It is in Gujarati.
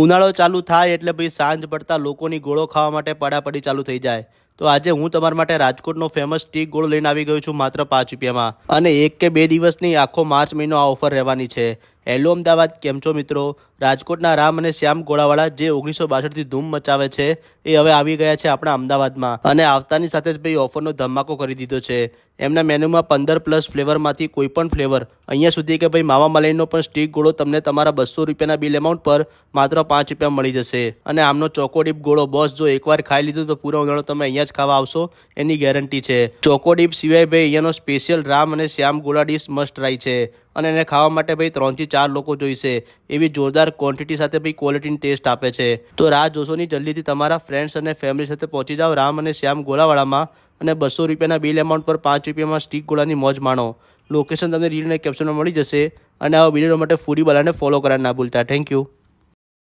ઉનાળો ચાલુ થાય એટલે ભાઈ સાંજ પડતા લોકોની ગોળો ખાવા માટે પડાપડી ચાલુ થઈ જાય. તો આજે હું તમારા માટે રાજકોટનો ફેમસ સ્ટીક ગોળો લઈને આવી ગયો છું માત્ર 5 રૂપિયામાં. અને 1 કે 2 દિવસની આખો માર્ચ મહિનો આ ઓફર રહેવાની છે. હેલો અમદાવાદ, કેમ છો મિત્રો? રાજકોટના રામ અને શ્યામ ગોળાવાળા જે 1962થી ધૂમ મચાવે છે એ હવે આવી ગયા છે આપણા અમદાવાદમાં. અને આવતાની સાથે જ ભાઈ ઓફરનો ધમાકો કરી દીધો છે. એમના મેન્યુમાં 15+ ફ્લેવરમાંથી કોઈ પણ ફ્લેવર અહીંયા સુધી કે ભાઈ માવા મલાઈનો પણ સ્ટીક ગોળો તમને તમારા 200 રૂપિયાના બિલ એમાઉન્ટ પર માત્ર 5 રૂપિયા મળી જશે. અને આમનો ચોકોડીપ ગોળો બોસ જો એકવાર ખાઈ લીધું તો પૂરો ઉનાળો તમે અહીંયા જ ખાવા આવશો એની ગેરંટી છે. ચોકોડીપ સિવાય ભાઈ અહીંયાનો સ્પેશિયલ રામ અને શ્યામ ગોળા ડીશ મસ્ટ ટ્રાય છે. અને એને ખાવા માટે ભાઈ 3 થી 4 લોકો જોઈશે એવી જોરદાર ક્વોન્ટિટી સાથે ભાઈ ક્વોલિટીની ટેસ્ટ આપે છે. તો રાહ જોશો નહીં, જલ્દીથી તમારા ફ્રેન્ડ્સ અને ફેમિલી સાથે પહોંચી જાઓ રામ અને શ્યામ ગોળાવાળામાં અને 200 રૂપિયાના બિલ એમાઉન્ટ પર 5 રૂપિયામાં સ્ટીક ગોળાની મોજ માણો. લોકેશન તમને રીલ અને કેપ્શનમાં મળી જશે. અને આવા વિડીયો માટે ફૂડી વાલાને ફોલો કરવાનું ના ભૂલતા. Thank you.